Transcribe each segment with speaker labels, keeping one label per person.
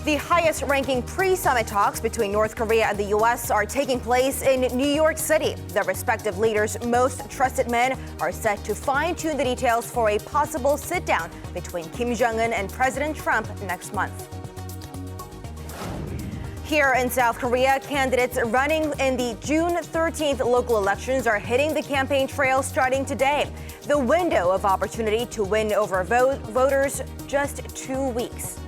Speaker 1: The highest-ranking pre-summit talks between North Korea and the U.S. are taking place in New York City. The respective leaders' most trusted men are set to fine-tune the details for a possible sit-down between Kim Jong-un and President Trump next month. Here in South Korea, candidates running in the June 13th local elections are hitting the campaign trail starting today. The window of opportunity to win over voters just 2 weeks.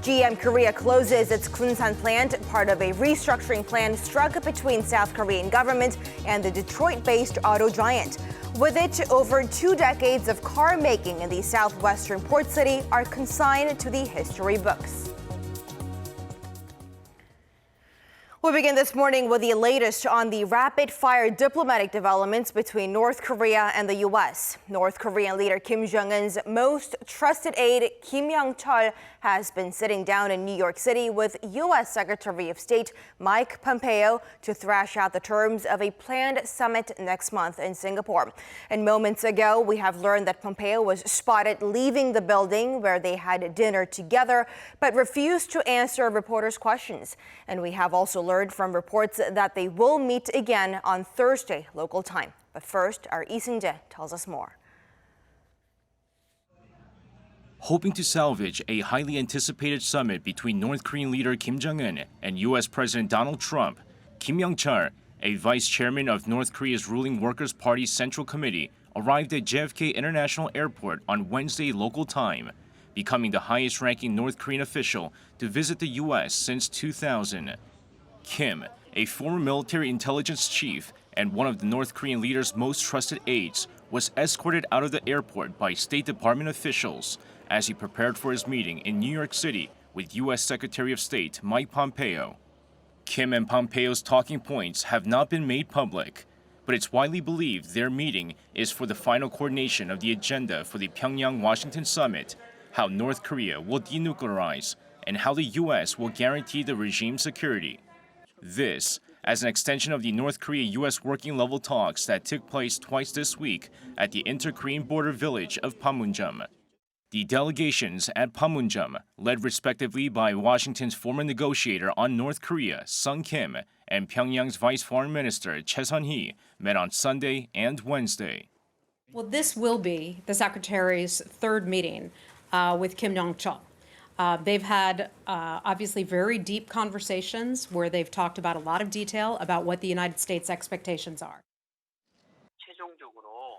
Speaker 1: GM Korea closes its Gunsan plant, part of a restructuring plan struck between South Korean government and the Detroit-based auto giant. With it, over 2 decades of car making in the southwestern port city are consigned to the history books. We begin this morning with the latest on the rapid-fire diplomatic developments between North Korea and the U.S. North Korean leader Kim Jong-un's most trusted aide, Kim Yong-chol, has been sitting down in New York City with U.S. Secretary of State Mike Pompeo to thrash out the terms of a planned summit next month in Singapore. And moments ago, we have learned that Pompeo was spotted leaving the building where they had dinner together, but refused to answer reporters' questions. And we have also learned from reports that they will meet again on Thursday local time. But first, our Lee Seung-jae tells us more.
Speaker 2: Hoping to salvage a highly anticipated summit between North Korean leader Kim Jong-un and U.S. President Donald Trump, Kim Yong-chol, a vice chairman of North Korea's ruling Workers' Party Central Committee, arrived at JFK International Airport on Wednesday local time, becoming the highest-ranking North Korean official to visit the U.S. since 2000. Kim, a former military intelligence chief and one of the North Korean leader's most trusted aides, was escorted out of the airport by State Department officials as he prepared for his meeting in New York City with U.S. Secretary of State Mike Pompeo. Kim and Pompeo's talking points have not been made public, but it's widely believed their meeting is for the final coordination of the agenda for the Pyongyang-Washington summit, how North Korea will denuclearize, and how the U.S. will guarantee the regime's security. This, as an extension of the North Korea-U.S. working-level talks that took place twice this week at the inter-Korean border village of Panmunjom. The delegations at Panmunjom, led respectively by Washington's former negotiator on North Korea, Sung Kim, and Pyongyang's Vice Foreign Minister Choi Sun-hee, met on Sunday and Wednesday.
Speaker 3: Well, this will be the Secretary's third meeting with Kim Yong-chol. They've had obviously very deep conversations where they've talked about a lot of detail about what the United States' expectations are.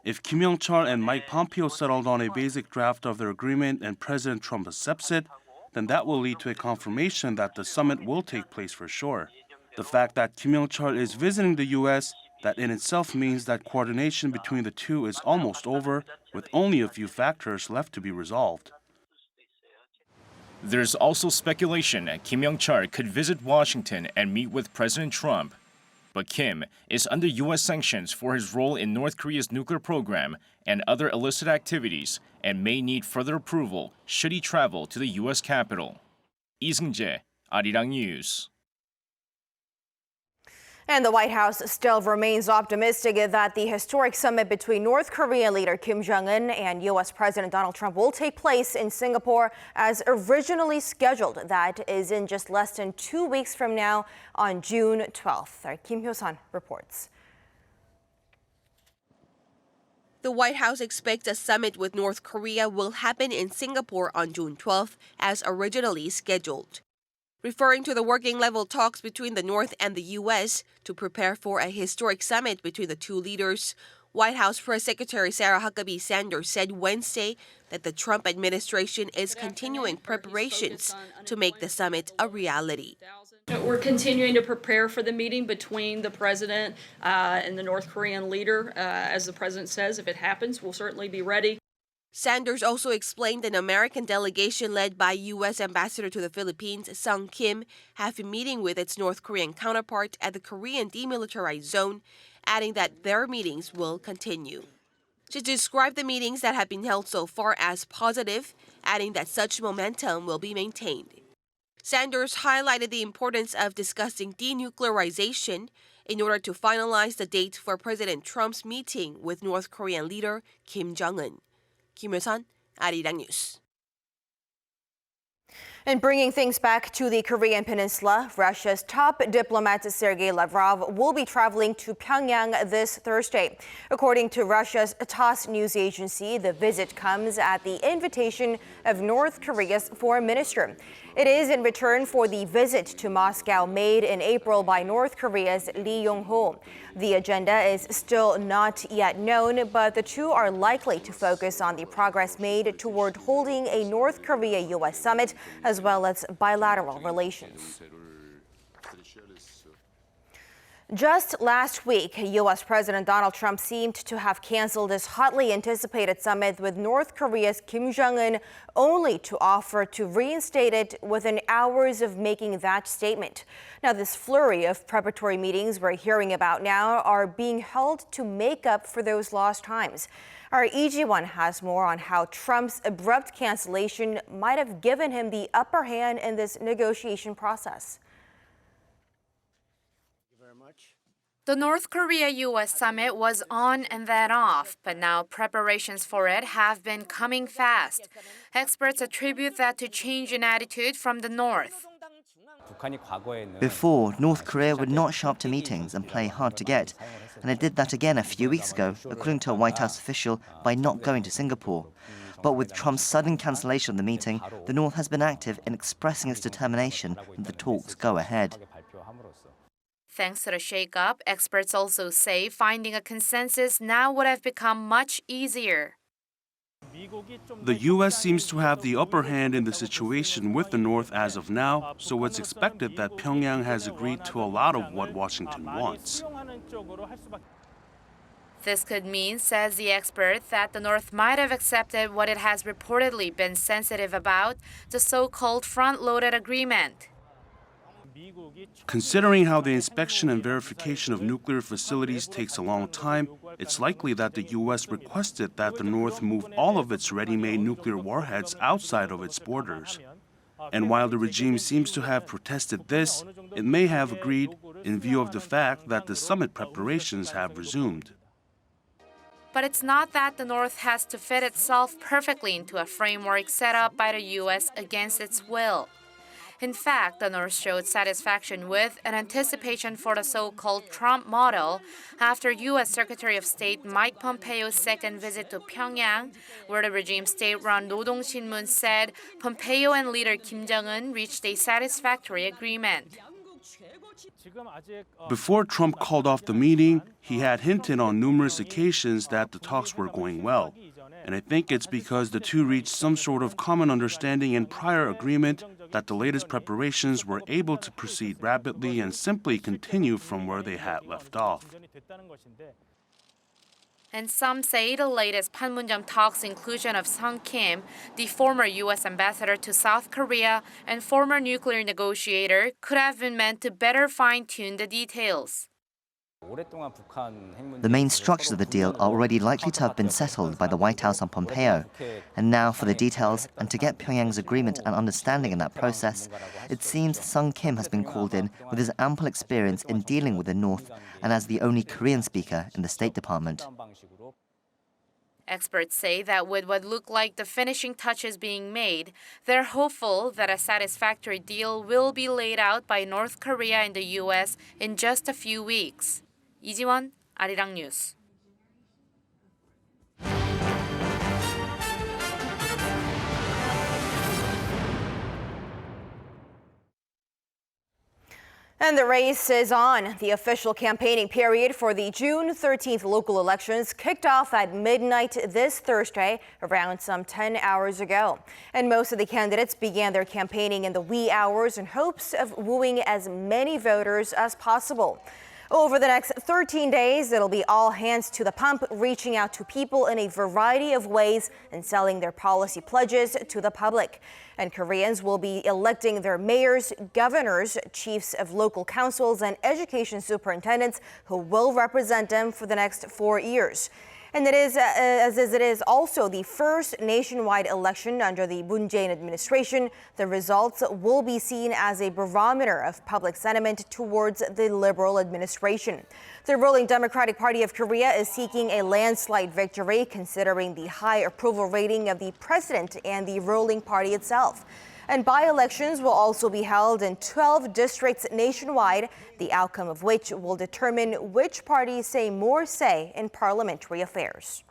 Speaker 4: If Kim Yong-chol and Mike Pompeo settled on a basic draft of their agreement and President Trump accepts it, then that will lead to a confirmation that the summit will take place for sure. The fact that Kim Yong-chol is visiting the U.S., that in itself means that coordination between the two is almost over, with only a few factors left to be resolved.
Speaker 2: There's also speculation that Kim Yong-chol could visit Washington and meet with President Trump. But Kim is under U.S. sanctions for his role in North Korea's nuclear program and other illicit activities and may need further approval should he travel to the U.S. Capitol. Lee Seung-jae, Arirang News.
Speaker 1: And the White House still remains optimistic that the historic summit between North Korean leader Kim Jong-un and U.S. President Donald Trump will take place in Singapore as originally scheduled. That is in just less than 2 weeks from now on June 12th. Our Kim Hyo-sun reports.
Speaker 5: The White House expects a summit with North Korea will happen in Singapore on June 12th as originally scheduled. Referring to the working-level talks between the North and the U.S. to prepare for a historic summit between the two leaders, White House Press Secretary Sarah Huckabee Sanders said Wednesday that the Trump administration is continuing preparations to make the summit a reality.
Speaker 6: We're continuing to prepare for the meeting between the president and the North Korean leader. As the president says, if it happens, we'll certainly be ready.
Speaker 5: Sanders also explained an American delegation led by U.S. Ambassador to the Philippines, Sung Kim, have been meeting with its North Korean counterpart at the Korean Demilitarized Zone, adding that their meetings will continue. She described the meetings that have been held so far as positive, adding that such momentum will be maintained. Sanders highlighted the importance of discussing denuclearization in order to finalize the date for President Trump's meeting with North Korean leader Kim Jong-un. Kim Hyo-sun, Arirang News.
Speaker 1: And bringing things back to the Korean Peninsula, Russia's top diplomat Sergei Lavrov will be traveling to Pyongyang this Thursday. According to Russia's TASS news agency, the visit comes at the invitation of North Korea's foreign minister. It is in return for the visit to Moscow made in April by North Korea's Lee Yong-ho. The agenda is still not yet known, but the two are likely to focus on the progress made toward holding a North Korea-U.S. summit, as well as bilateral relations. Just last week, U.S. President Donald Trump seemed to have canceled his hotly anticipated summit with North Korea's Kim Jong-un, only to offer to reinstate it within hours of making that statement. Now, this flurry of preparatory meetings we're hearing about now are being held to make up for those lost times. Our EG1 has more on how Trump's abrupt cancellation might have given him the upper hand in this negotiation process.
Speaker 7: The North Korea-U.S. summit was on and then off, but now preparations for it have been coming fast. Experts attribute that to change in attitude from the North.
Speaker 8: Before, North Korea would not show up to meetings and play hard to get, and it did that again a few weeks ago, according to a White House official, by not going to Singapore. But with Trump's sudden cancellation of the meeting, the North has been active in expressing its determination that the talks go ahead.
Speaker 7: Thanks to the shake-up, experts also say finding a consensus now would have become much easier.
Speaker 4: The U.S. seems to have the upper hand in the situation with the North as of now, so it's expected that Pyongyang has agreed to a lot of what Washington wants.
Speaker 7: This could mean, says the expert, that the North might have accepted what it has reportedly been sensitive about, the so-called front-loaded agreement.
Speaker 4: Considering how the inspection and verification of nuclear facilities takes a long time, it's likely that the U.S. requested that the North move all of its ready-made nuclear warheads outside of its borders. And while the regime seems to have protested this, it may have agreed in view of the fact that the summit preparations have resumed.
Speaker 7: But it's not that the North has to fit itself perfectly into a framework set up by the U.S. against its will. In fact, the North showed satisfaction with and anticipation for the so-called Trump model after U.S. Secretary of State Mike Pompeo's second visit to Pyongyang, where the regime's state-run Rodong Shinmun said Pompeo and leader Kim Jong-un reached a satisfactory agreement.
Speaker 4: Before Trump called off the meeting, he had hinted on numerous occasions that the talks were going well. And I think it's because the two reached some sort of common understanding and prior agreement that the latest preparations were able to proceed rapidly and simply continue from where they had left off.
Speaker 7: And some say the latest Panmunjom talks' inclusion of Sung Kim, the former U.S. ambassador to South Korea and former nuclear negotiator, could have been meant to better fine-tune the details.
Speaker 8: The main structures of the deal are already likely to have been settled by the White House and Pompeo. And now for the details, and to get Pyongyang's agreement and understanding in that process, it seems Sung Kim has been called in with his ample experience in dealing with the North and as the only Korean speaker in the State Department.
Speaker 7: Experts say that with what look like the finishing touches being made, they're hopeful that a satisfactory deal will be laid out by North Korea and the U.S. in just a few weeks. 이지원, 아리랑 뉴스.
Speaker 1: And the race is on. The official campaigning period for the June 13th local elections kicked off at midnight this Thursday, around some 10 hours ago. And most of the candidates began their campaigning in the wee hours in hopes of wooing as many voters as possible. Over the next 13 days, it'll be all hands to the pump, reaching out to people in a variety of ways and selling their policy pledges to the public. And Koreans will be electing their mayors, governors, chiefs of local councils, and education superintendents who will represent them for the next 4 years. And it is, as it is also the first nationwide election under the Moon Jae-in administration, the results will be seen as a barometer of public sentiment towards the Liberal administration. The ruling Democratic Party of Korea is seeking a landslide victory, considering the high approval rating of the president and the ruling party itself. And by-elections will also be held in 12 districts nationwide, the outcome of which will determine which parties say more say in parliamentary affairs.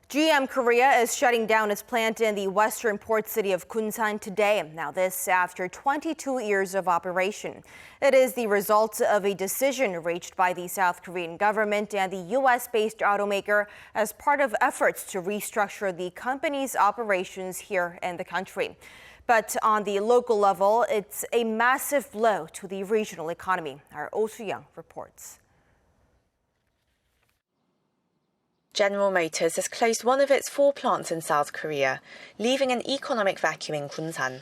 Speaker 1: GM Korea is shutting down its plant in the western port city of Gunsan today. Now this after 22 years of operation. It is the result of a decision reached by the South Korean government and the U.S.-based automaker as part of efforts to restructure the company's operations here in the country. But on the local level, it's a massive blow to the regional economy. Our Oh Soo-young reports.
Speaker 9: General Motors has closed one of its 4 plants in South Korea, leaving an economic vacuum in Gunsan.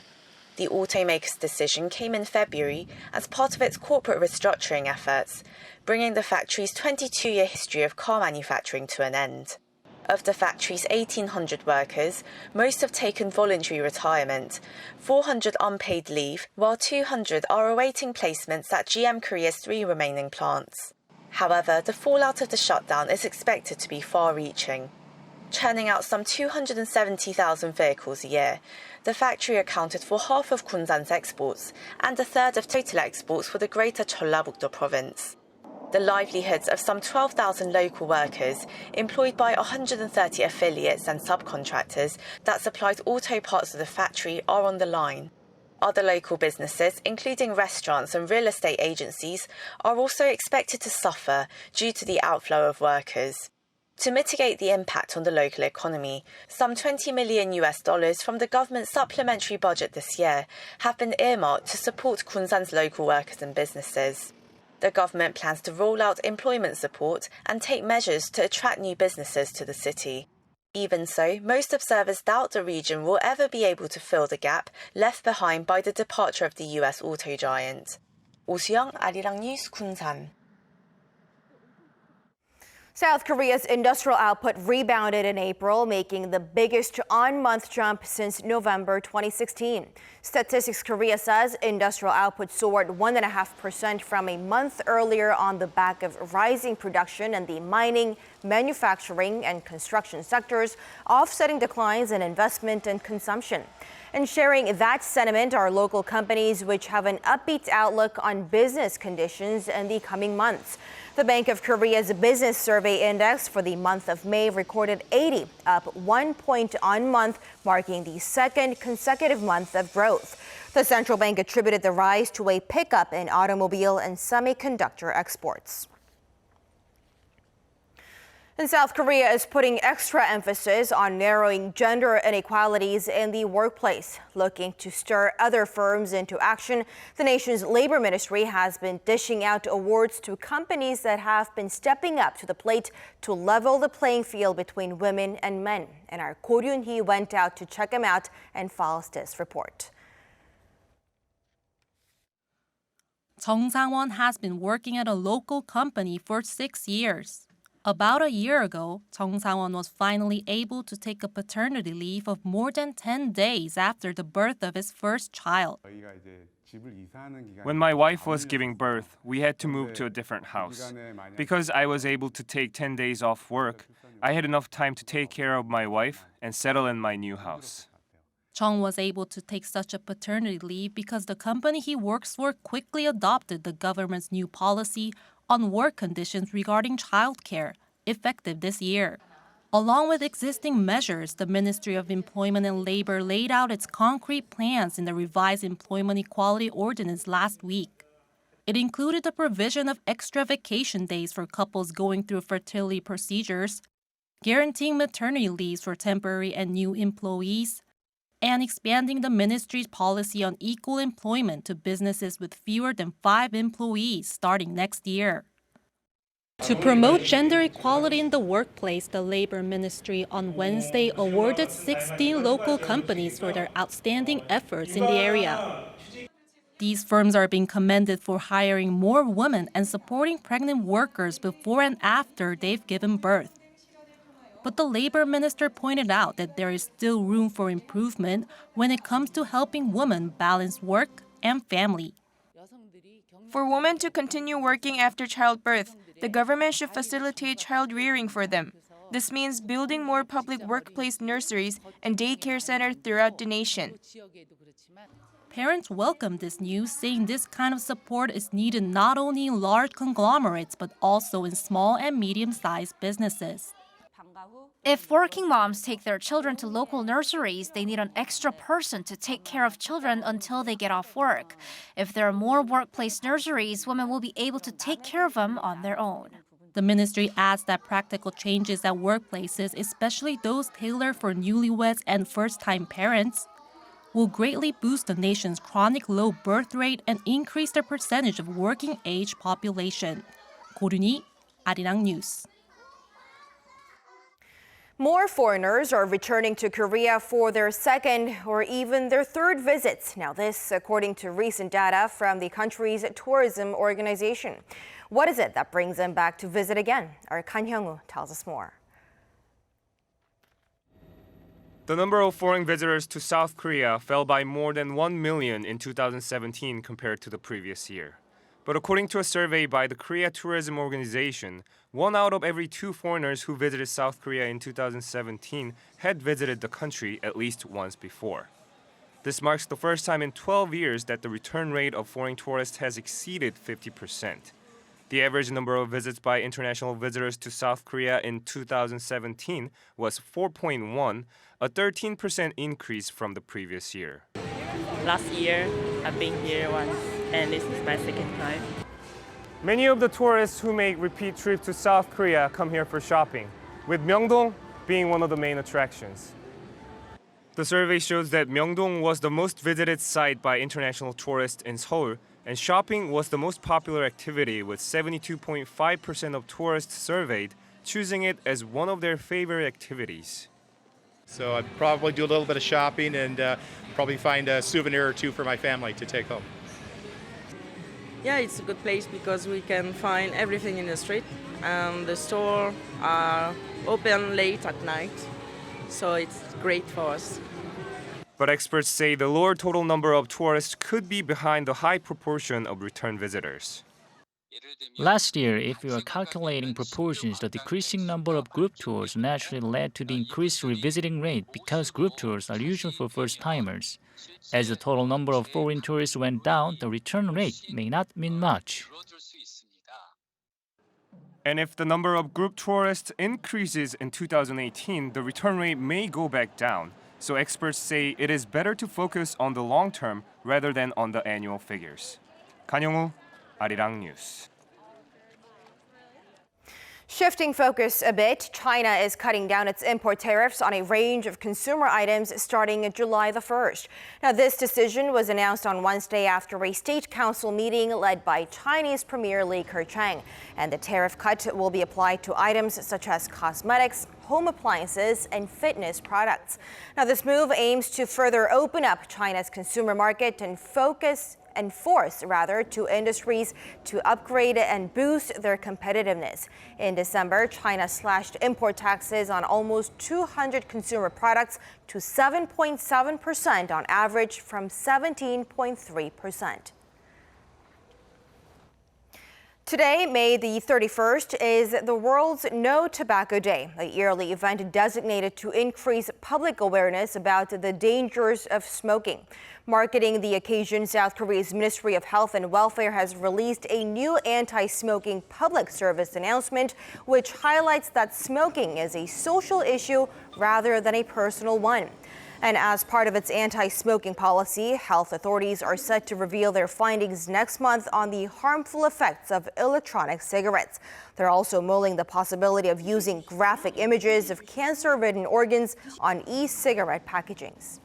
Speaker 9: The automaker's decision came in February as part of its corporate restructuring efforts, bringing the factory's 22-year history of car manufacturing to an end. Of the factory's 1,800 workers, most have taken voluntary retirement, 400 unpaid leave, while 200 are awaiting placements at GM Korea's 3 remaining plants. However, the fallout of the shutdown is expected to be far-reaching. Churning out some 270,000 vehicles a year, the factory accounted for half of Gunsan's exports and a third of total exports for the greater Jeollabuk-do province. The livelihoods of some 12,000 local workers, employed by 130 affiliates and subcontractors that supplied auto parts to the factory, are on the line. Other local businesses, including restaurants and real estate agencies, are also expected to suffer due to the outflow of workers. To mitigate the impact on the local economy, some $20 million from the government's supplementary budget this year have been earmarked to support Gunsan's local workers and businesses. The government plans to roll out employment support and take measures to attract new businesses to the city. Even so, most observers doubt the region will ever be able to fill the gap left behind by the departure of the U.S. auto giant. Oh Soo-young, Arirang News, Gunsan.
Speaker 1: South Korea's industrial output rebounded in April, making the biggest on-month jump since November 2016. Statistics Korea says industrial output soared 1.5% from a month earlier on the back of rising production in the mining, manufacturing, and construction sectors, offsetting declines in investment and consumption. And sharing that sentiment are local companies which have an upbeat outlook on business conditions in the coming months. The Bank of Korea's Business Survey Index for the month of May recorded 80, up 1 point on month, marking the second consecutive month of growth. The central bank attributed the rise to a pickup in automobile and semiconductor exports. And South Korea is putting extra emphasis on narrowing gender inequalities in the workplace. Looking to stir other firms into action, the nation's labor ministry has been dishing out awards to companies that have been stepping up to the plate to level the playing field between women and men. And our Ko Ryun-hee went out to check them out and follows this report.
Speaker 10: Jong Sang-won has been working at a local company for 6 years. About a year ago, Jong Sang-won was finally able to take a paternity leave of more than 10 days after the birth of his first child.
Speaker 11: When my wife was giving birth, we had to move to a different house. Because I was able to take 10 days off work, I had enough time to take care of my wife and settle in my new house.
Speaker 10: Jong was able to take such a paternity leave because the company he works for quickly adopted the government's new policy on work conditions regarding childcare, effective this year. Along with existing measures, the Ministry of Employment and Labor laid out its concrete plans in the revised Employment Equality Ordinance last week. It included the provision of extra vacation days for couples going through fertility procedures, guaranteeing maternity leaves for temporary and new employees, and expanding the ministry's policy on equal employment to businesses with fewer than 5 employees starting next year. To promote gender equality in the workplace, the Labor Ministry on Wednesday awarded 16 local companies for their outstanding efforts in the area. These firms are being commended for hiring more women and supporting pregnant workers before and after they've given birth. But the labor minister pointed out that there is still room for improvement when it comes to helping women balance work and family.
Speaker 12: For women to continue working after childbirth, the government should facilitate child rearing for them. This means building more public workplace nurseries and daycare centers throughout the nation.
Speaker 10: Parents welcome this news, saying this kind of support is needed not only in large conglomerates but also in small and medium-sized businesses.
Speaker 13: If working moms take their children to local nurseries, they need an extra person to take care of children until they get off work. If there are more workplace nurseries, women will be able to take care of them on their own.
Speaker 10: The ministry adds that practical changes at workplaces, especially those tailored for newlyweds and first-time parents, will greatly boost the nation's chronic low birth rate and increase the percentage of working-age population. 고륜이 아리랑 뉴스.
Speaker 1: More foreigners are returning to Korea for their second or even their third visits. Now this, according to recent data from the country's tourism organization. What is it that brings them back to visit again? Our Kan Hyung-woo tells us more.
Speaker 11: The number of foreign visitors to South Korea fell by more than 1 million in 2017 compared to the previous year. But according to a survey by the Korea Tourism Organization, 1 out of every 2 foreigners who visited South Korea in 2017 had visited the country at least once before. This marks the first time in 12 years that the return rate of foreign tourists has exceeded 50%. The average number of visits by international visitors to South Korea in 2017 was 4.1, a 13% increase from the previous year.
Speaker 14: Last year, I've been here once, and this is my second time.
Speaker 11: Many of the tourists who make repeat trips to South Korea come here for shopping, with Myeongdong being one of the main attractions. The survey shows that Myeongdong was the most visited site by international tourists in Seoul, and shopping was the most popular activity, with 72.5% of tourists surveyed choosing it as one of their favorite activities.
Speaker 15: So I'd probably do a little bit of shopping and probably find a souvenir or two for my family to take home.
Speaker 14: Yeah, it's a good place because we can find everything in the street. The store are open late at night, so it's great for us.
Speaker 11: But experts say the lower total number of tourists could be behind the high proportion of return visitors.
Speaker 16: Last year, if we are calculating proportions, the decreasing number of group tours naturally led to the increased revisiting rate because group tours are usual for first-timers. As the total number of foreign tourists went down, the return rate may not mean much.
Speaker 11: And if the number of group tourists increases in 2018, the return rate may go back down. So experts say it is better to focus on the long term rather than on the annual figures. Kan Hyung-woo, Arirang News.
Speaker 1: Shifting focus a bit, China is cutting down its import tariffs on a range of consumer items starting July the 1st. Now, this decision was announced on Wednesday after a state council meeting led by Chinese Premier Li Keqiang. And the tariff cut will be applied to items such as cosmetics, home appliances, and fitness products. Now, this move aims to further open up China's consumer market and force to industries to upgrade and boost their competitiveness. In December, China slashed import taxes on almost 200 consumer products to 7.7% on average from 17.3%. Today, May the 31st, is the world's No Tobacco Day, a yearly event designated to increase public awareness about the dangers of smoking. Marketing the occasion, South Korea's Ministry of Health and Welfare has released a new anti-smoking public service announcement, which highlights that smoking is a social issue rather than a personal one. And as part of its anti-smoking policy, health authorities are set to reveal their findings next month on the harmful effects of electronic cigarettes. They're also mulling the possibility of using graphic images of cancer-ridden organs on e-cigarette packagings.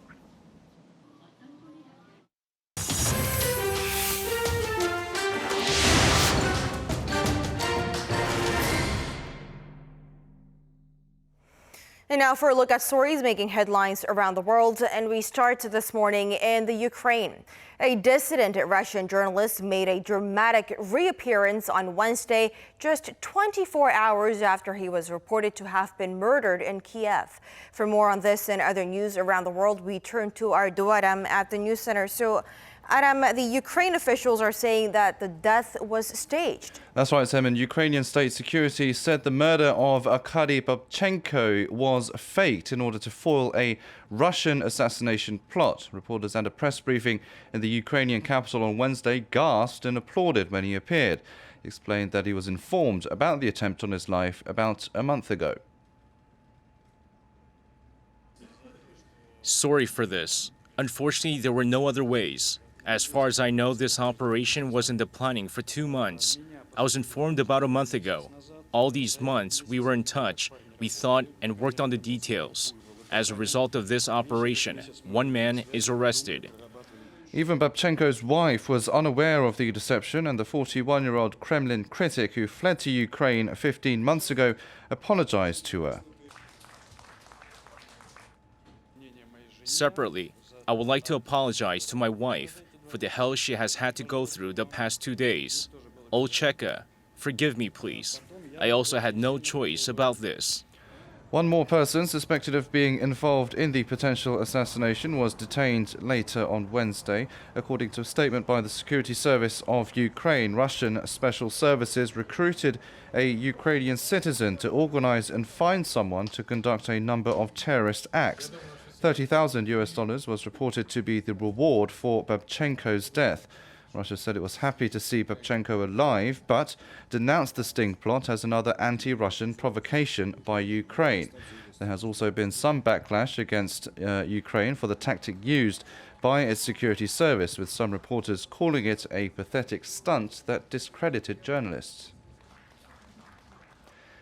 Speaker 1: And now for a look at stories making headlines around the world, and we start this morning in the Ukraine. A dissident Russian journalist made a dramatic reappearance on Wednesday, just 24 hours after he was reported to have been murdered in Kiev. For more on this and other news around the world, we turn to our Doaram at the News Center. So, Adam, the Ukraine officials are saying that the death was staged.
Speaker 17: That's right, Simon. Ukrainian state security said the murder of Arkady Babchenko was faked in order to foil a Russian assassination plot. Reporters at a press briefing in the Ukrainian capital on Wednesday gasped and applauded when he appeared. He explained that he was informed about the attempt on his life about a month ago.
Speaker 2: Sorry for this. Unfortunately, there were no other ways. As far as I know, this operation was in the planning for 2 months. I was informed about a month ago. All these months, we were in touch, we thought and worked on the details. As a result of this operation, one man is arrested.
Speaker 17: Even Babchenko's wife was unaware of the deception, and the 41-year-old Kremlin critic who fled to Ukraine 15 months ago apologized to her.
Speaker 2: Separately, I would like to apologize to my wife for the hell she has had to go through the past 2 days. Olcheka, forgive me, please. I also had no choice about this.
Speaker 17: One more person suspected of being involved in the potential assassination was detained later on Wednesday. According to a statement by the Security Service of Ukraine, Russian special services recruited a Ukrainian citizen to organize and find someone to conduct a number of terrorist acts. $30,000 was reported to be the reward for Babchenko's death. Russia said it was happy to see Babchenko alive, but denounced the sting plot as another anti-Russian provocation by Ukraine. There has also been some backlash against Ukraine for the tactic used by its security service, with some reporters calling it a pathetic stunt that discredited journalists.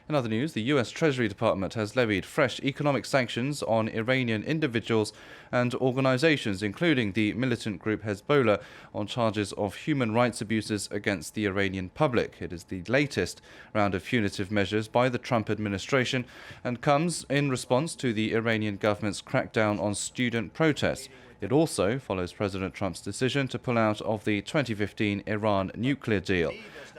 Speaker 17: In other news, the U.S. Treasury Department has levied fresh economic sanctions on Iranian individuals and organizations, including the militant group Hezbollah, on charges of human rights abuses against the Iranian public. It is the latest round of punitive measures by the Trump administration and comes in response to the Iranian government's crackdown on student protests. It also follows President Trump's decision to pull out of the 2015 Iran nuclear deal.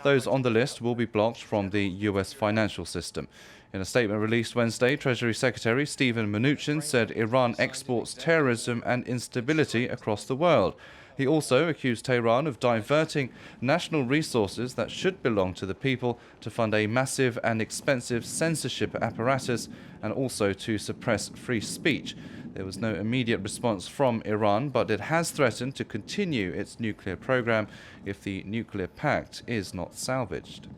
Speaker 17: Those on the list will be blocked from the U.S. financial system. In a statement released Wednesday, Treasury Secretary Steven Mnuchin said Iran exports terrorism and instability across the world. He also accused Tehran of diverting national resources that should belong to the people to fund a massive and expensive censorship apparatus and also to suppress free speech. There was no immediate response from Iran, but it has threatened to continue its nuclear program if the nuclear pact is not salvaged.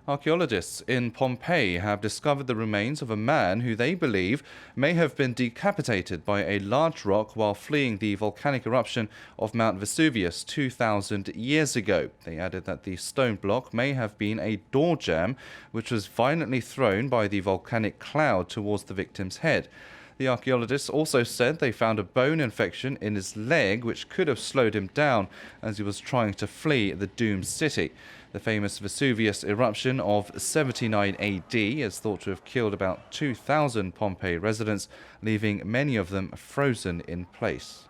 Speaker 17: Archaeologists in Pompeii have discovered the remains of a man who they believe may have been decapitated by a large rock while fleeing the volcanic eruption of Mount Vesuvius 2,000 years ago. They added that the stone block may have been a door jamb, which was violently thrown by the volcanic cloud towards the victim's head. The archaeologists also said they found a bone infection in his leg, which could have slowed him down as he was trying to flee the doomed city. The famous Vesuvius eruption of 79 AD is thought to have killed about 2,000 Pompeii residents, leaving many of them frozen in place.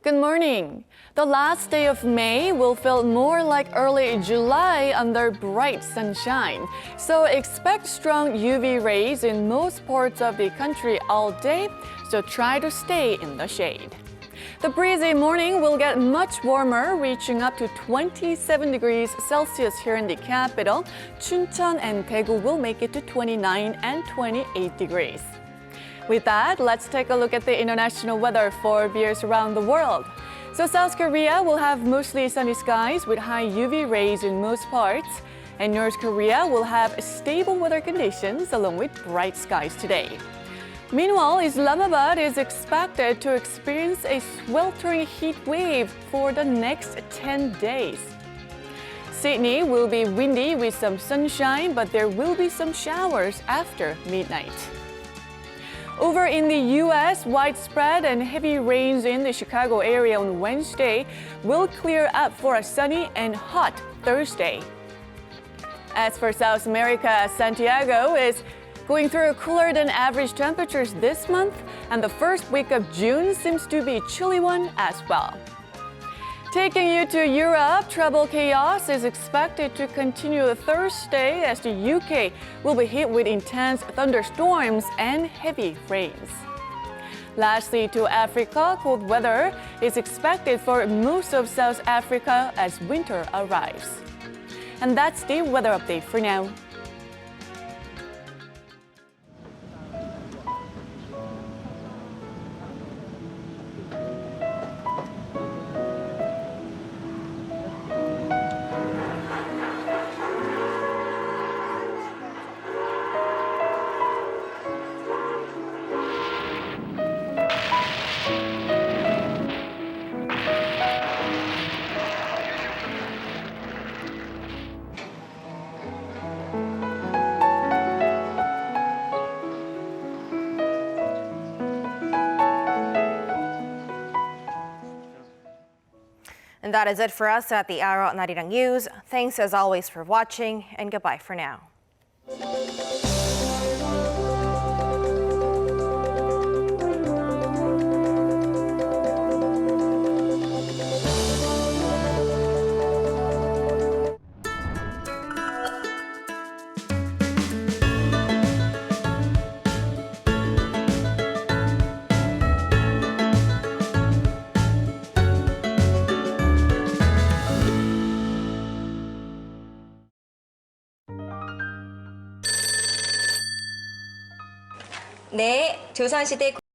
Speaker 18: Good morning. The last day of May will feel more like early July under bright sunshine. So expect strong UV rays in most parts of the country all day, so try to stay in the shade. The breezy morning will get much warmer, reaching up to 27 degrees Celsius here in the capital. Chuncheon and Daegu will make it to 29 and 28 degrees. With that, let's take a look at the international weather for viewers around the world. So South Korea will have mostly sunny skies with high UV rays in most parts. And North Korea will have stable weather conditions along with bright skies today. Meanwhile, Islamabad is expected to experience a sweltering heat wave for the next 10 days. Sydney will be windy with some sunshine, but there will be some showers after midnight. Over in the U.S., widespread and heavy rains in the Chicago area on Wednesday will clear up for a sunny and hot Thursday. As for South America, Santiago is going through cooler than average temperatures this month, and the first week of June seems to be a chilly one as well. Taking you to Europe, travel chaos is expected to continue Thursday as the UK will be hit with intense thunderstorms and heavy rains. Lastly, to Africa, cold weather is expected for most of South Africa as winter arrives. And that's the weather update for now.
Speaker 1: And that is it for us at the Hour on Arirang News. Thanks as always for watching, and goodbye for now.
Speaker 19: 네, 조선시대